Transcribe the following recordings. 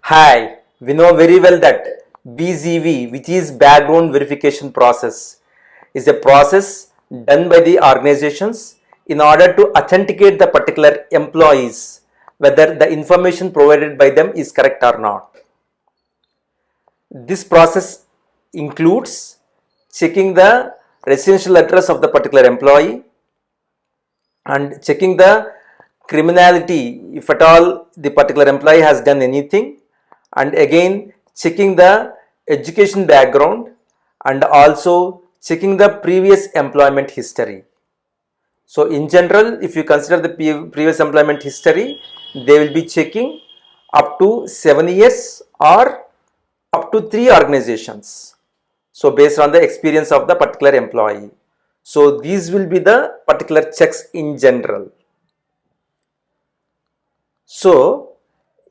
Hi, we know very well that BGV, which is background verification process, is a process done by the organizations in order to authenticate the particular employees whether the information provided by them is correct or not. This process includes checking the residential address of the particular employee and checking the criminality if at all the particular employee has done anything, and again checking the education background and also checking the previous employment history. So in general, if you consider the previous employment history, they will be checking up to 7 years or up to 3 organizations. So based on the experience of the particular employee. So these will be the particular checks in general. So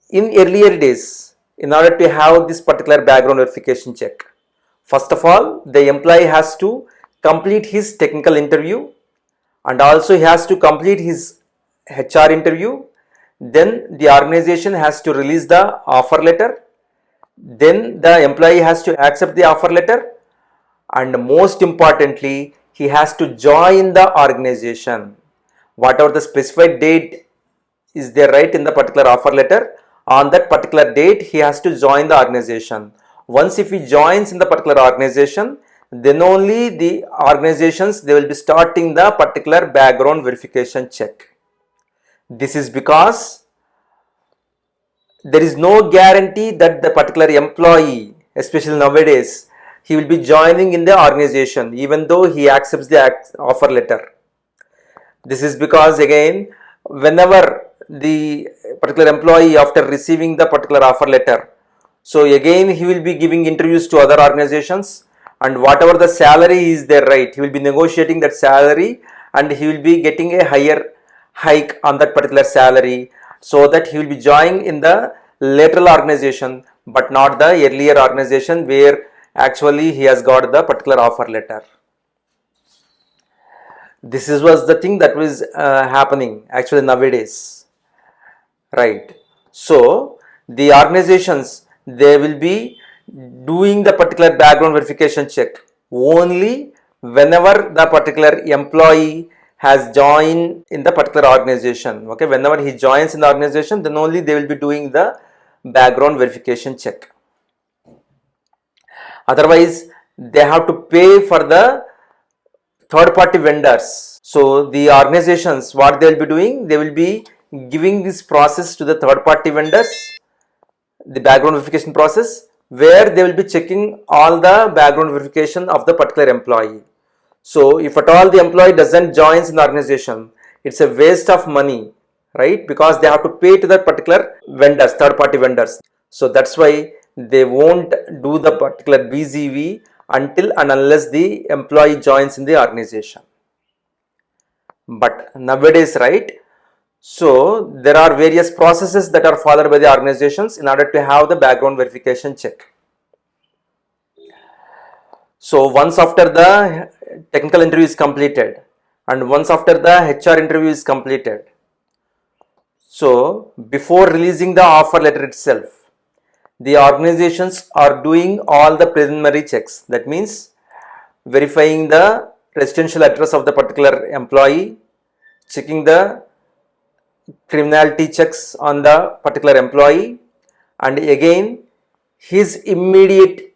in earlier days, in order to have this particular background verification check, first of all, the employee has to complete his technical interview and also he has to complete his HR interview. Then the organization has to release the offer letter. Then the employee has to accept the offer letter, and most importantly, he has to join the organization. Whatever the specified date is there, right, in the particular offer letter, on that particular date he has to join the organization. Once if he joins in the particular organization, then only the organizations, they will be starting the particular background verification check. This is because there is no guarantee that the particular employee, especially nowadays, he will be joining in the organization even though he accepts the offer letter. This is because again, whenever the particular employee, after receiving the particular offer letter, so again he will be giving interviews to other organizations, and whatever the salary is there, right, he will be negotiating that salary and he will be getting a higher hike on that particular salary, so that he will be joining in the lateral organization but not the earlier organization where actually he has got the particular offer letter. This was the thing that was happening actually nowadays, right? So the organizations, they will be doing the particular background verification check only whenever the particular employee has joined in the particular organization. Okay, whenever he joins in the organization, then only they will be doing the background verification check. Otherwise, they have to pay for the third party vendors. So the organizations, what they will be doing, they will be giving this process to the third party vendors, the background verification process, where they will be checking all the background verification of the particular employee. So if at all the employee doesn't join in the organization, it's a waste of money, right? Because they have to pay to that particular vendors, third party vendors. So that's why they won't do the particular BGV until and unless the employee joins in the organization. But nowadays, right, so there are various processes that are followed by the organizations in order to have the background verification check. So once after the technical interview is completed and once after the HR interview is completed, so before releasing the offer letter itself, the organizations are doing all the preliminary checks. That means verifying the residential address of the particular employee, checking the criminality checks on the particular employee, and again his immediate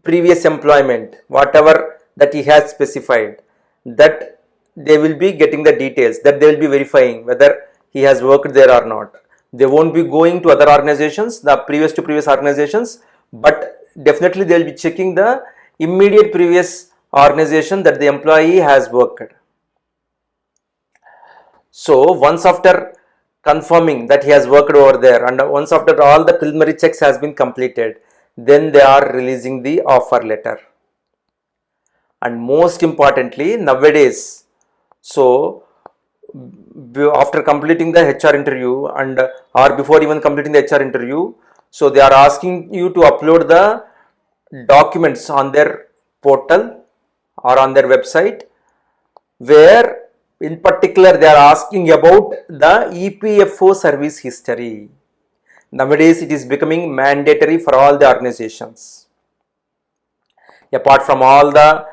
previous employment, whatever that he has specified, that they will be getting the details, that they will be verifying whether he has worked there or not. They won't be going to other organizations, the previous to previous organizations, but definitely they will be checking the immediate previous organization that the employee has worked. So once after confirming that he has worked over there and once after all the preliminary checks has been completed, then they are releasing the offer letter. And most importantly, nowadays, so after completing the HR interview and or before even completing the HR interview, so they are asking you to upload the documents on their portal or on their website, where in particular they are asking about the EPFO service history. Nowadays it is becoming mandatory for all the organizations. Apart from all the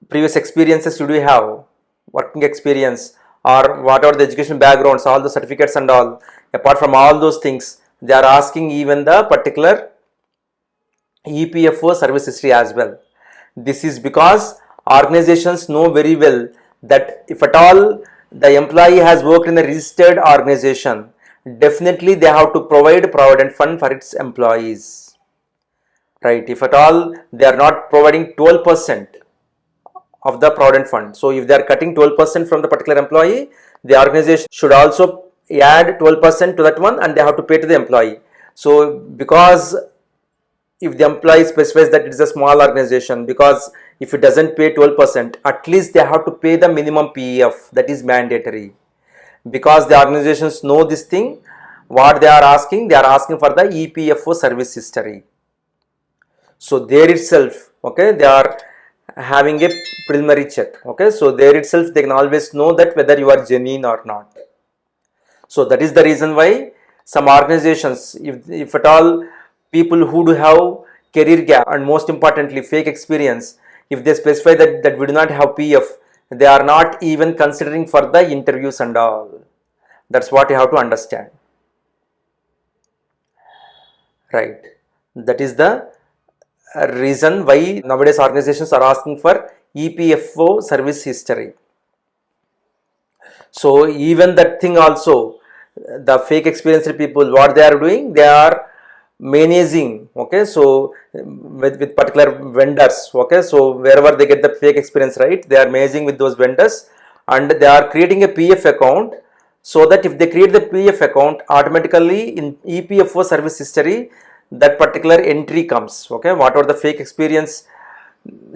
previous experiences you do have, working experience or whatever the education backgrounds, all the certificates and all, apart from all those things, they are asking even the particular EPFO service history as well. This is because organizations know very well that if at all the employee has worked in a registered organization, definitely they have to provide provident fund for its employees, right? If at all they are not providing 12% of the provident fund, so if they are cutting 12% from the particular employee, the organization should also add 12% to that one, and they have to pay to the employee. So because if the employee specifies that it is a small organization, because if it doesn't pay 12%, at least they have to pay the minimum PEF, that is mandatory. Because the organizations know this thing, what they are asking for the EPFO service history. So there itself, okay, they are having a preliminary check, okay, so there itself they can always know that whether you are genuine or not. So that is the reason why some organizations, if at all people who do have career gap and most importantly fake experience, if they specify that we do not have PF, they are not even considering for the interviews and all. That's what you have to understand, right? That is the reason why nowadays organizations are asking for EPFO service history. So even that thing also, the fake experienced people, what they are doing, they are managing, okay, so with particular vendors, okay, so wherever they get the fake experience, right, they are managing with those vendors, and they are creating a PF account, so that if they create the PF account, automatically in EPFO service history that particular entry comes, okay, whatever the fake experience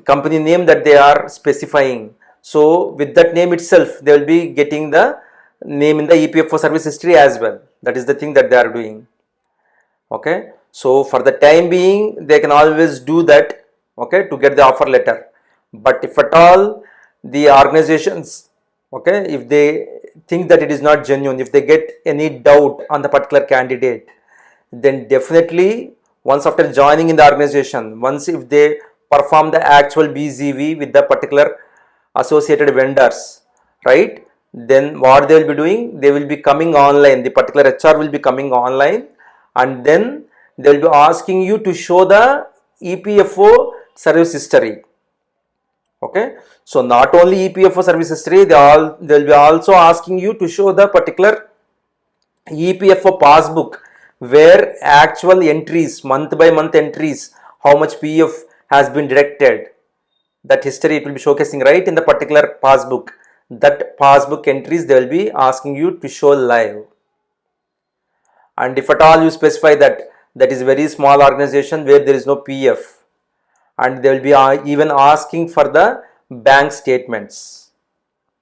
company name that they are specifying, so with that name itself they will be getting the name in the EPFO service history as well. That is the thing that they are doing, okay. So for the time being they can always do that, okay, to get the offer letter. But if at all the organizations, okay, if they think that it is not genuine, if they get any doubt on the particular candidate, then definitely once after joining in the organization, once if they perform the actual BGV with the particular associated vendors, right, then what they will be doing, they will be coming online, the particular HR will be coming online, and then they will be asking you to show the EPFO service history, okay. So not only EPFO service history, they will be also asking you to show the particular EPFO passbook where actual entries, month by month entries, how much PF has been deducted, that history it will be showcasing, right, in the particular passbook. That passbook entries they will be asking you to show live. And if at all you specify that that is very small organization where there is no PF, and they will be even asking for the bank statements,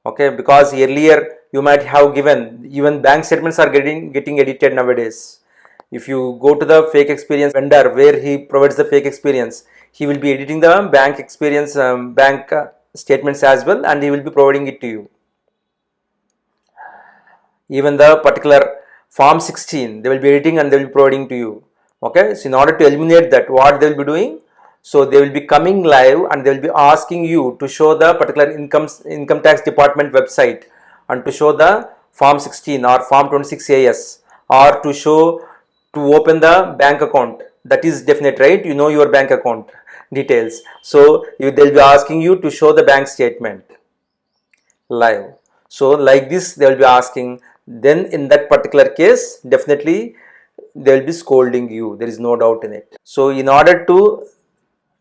okay, because earlier you might have given, even bank statements are getting edited nowadays. If you go to the fake experience vendor where he provides the fake experience, he will be editing the bank experience bank statements as well, and he will be providing it to you. Even the particular form 16 they will be editing and they will be providing to you, okay. So in order to eliminate that, what they will be doing, so they will be coming live and they will be asking you to show the particular income tax department website, and to show the form 16 or form 26 AS, or to show to open the bank account. That is definite, right, you know your bank account details, so they will be asking you to show the bank statement live. So like this they will be asking, then in that particular case definitely they will be scolding you, there is no doubt in it. So in order to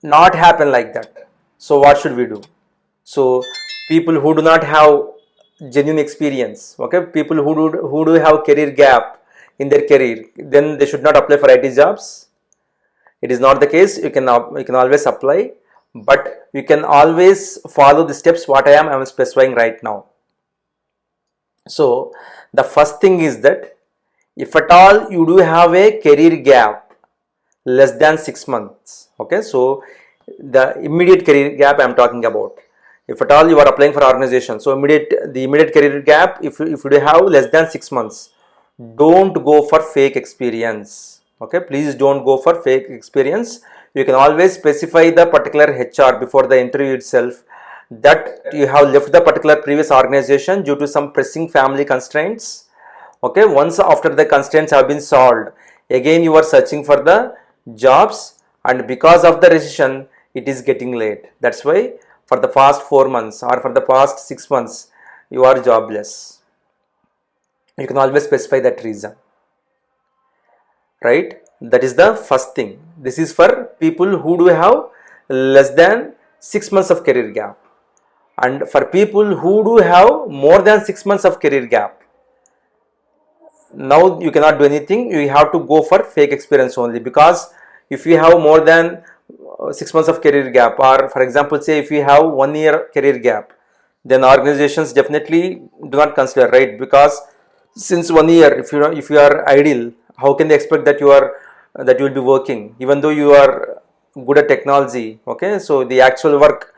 not happen like that, so what should we do? So people who do not have genuine experience, okay, people who do have career gap in their career, then they should not apply for IT jobs. It is not the case. You can always apply, but you can always follow the steps what I am specifying right now. So the first thing is that if at all you do have a career gap less than 6 months, okay, so the immediate career gap I am talking about, if at all you are applying for organization, so the immediate career gap, if you do have less than 6 months, don't go for fake experience, Okay, please don't go for fake experience. You can always specify the particular HR before the interview itself that you have left the particular previous organization due to some pressing family constraints. Okay, once after the constraints have been solved, again you are searching for the jobs, and because of the recession it is getting late. That's why for the past 4 months or for the past 6 months you are jobless. You can always specify that reason, right? That is the first thing. This is for people who do have less than 6 months of career gap. And for people who do have more than 6 months of career gap, now you cannot do anything. You have to go for fake experience only, because if you have more than 6 months of career gap, or for example say if you have 1 year career gap, then organizations definitely do not consider, right? Because since 1 year, if you are idle, how can they expect that you will be working even though you are good at technology? Okay, so the actual work,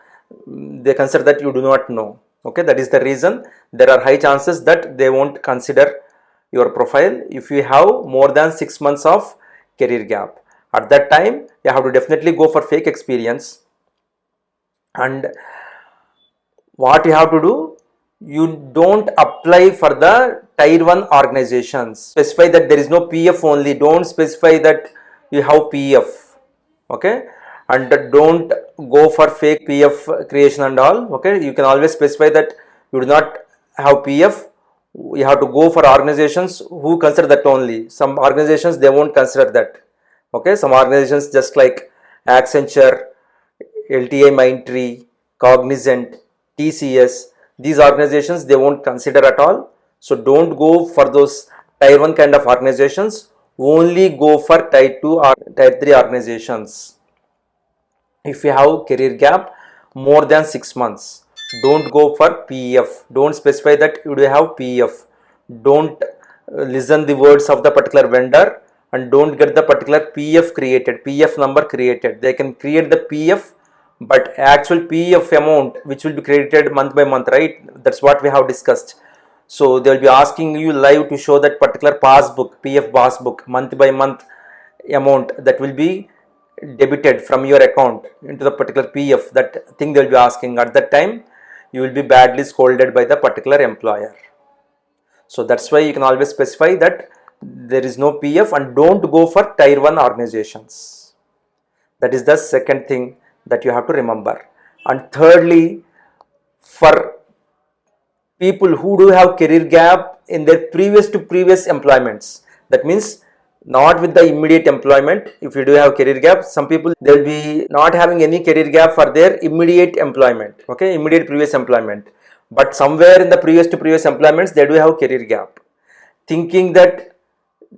they consider that you do not know. Okay, that is the reason there are high chances that they won't consider your profile if you have more than 6 months of career gap. At that time you have to definitely go for fake experience. And what you have to do, you don't apply for the tier 1 organizations. Specify that there is no PF only. Don't specify that you have PF. Okay, and don't go for fake PF creation and all. Okay, you can always specify that you do not have PF. You have to go for organizations who consider that only. Some organizations, they won't consider that. Okay, some organizations just like Accenture, LTI Mindtree, Cognizant, TCS, these organizations, they won't consider at all. So don't go for those tier 1 kind of organizations. Only go for tier 2 or tier 3 organizations. If you have career gap more than 6 months, don't go for PF. Don't specify that you do have PF. Don't listen the words of the particular vendor, and don't get the particular PF created, PF number created. They can create the PF, but actual PF amount which will be created month by month, right? That's what we have discussed. So they will be asking you live to show that particular passbook, PF passbook, month by month amount that will be debited from your account into the particular PF. That thing they will be asking. At that time you will be badly scolded by the particular employer. So that's why you can always specify that there is no PF, and don't go for tier 1 organizations. That is the second thing that you have to remember. And thirdly, for people who do have career gap in their previous employments, that means not with the immediate employment. If you do have career gap, some people, they will be not having any career gap for their immediate employment. Okay, immediate previous employment, but somewhere in the previous employments they do have career gap, thinking that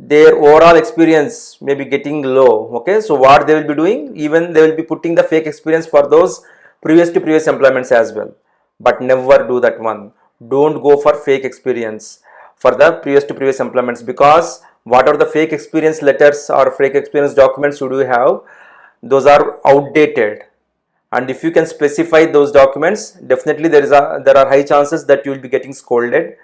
their overall experience may be getting low. Okay, so what they will be doing, even they will be putting the fake experience for those previous employments as well. But never do that one. Don't go for fake experience for the previous employments, because whatever the fake experience letters or fake experience documents you do have, those are outdated. And if you can specify those documents, definitely there are high chances that you will be getting scolded.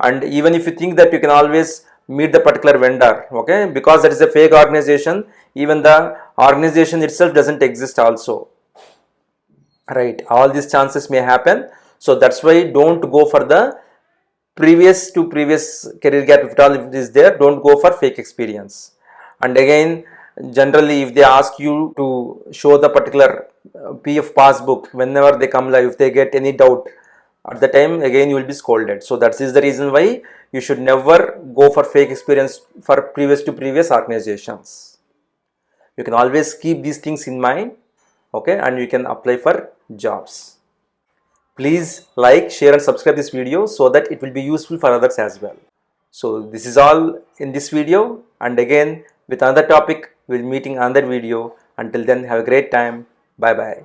And even if you think that you can always meet the particular vendor, okay, because that is a fake organization, even the organization itself doesn't exist also, right? All these chances may happen. So that's why don't go for the previous career gap. If at all it is there, don't go for fake experience. And again, generally if they ask you to show the particular PF passbook whenever they come live, if they get any doubt, at the time again you will be scolded. So that is the reason why you should never go for fake experience for previous organizations. You can always keep these things in mind, okay, and you can apply for jobs. Please like, share and subscribe this video so that it will be useful for others as well. So this is all in this video, and again with another topic we'll meet in another video. Until then, have a great time. Bye bye.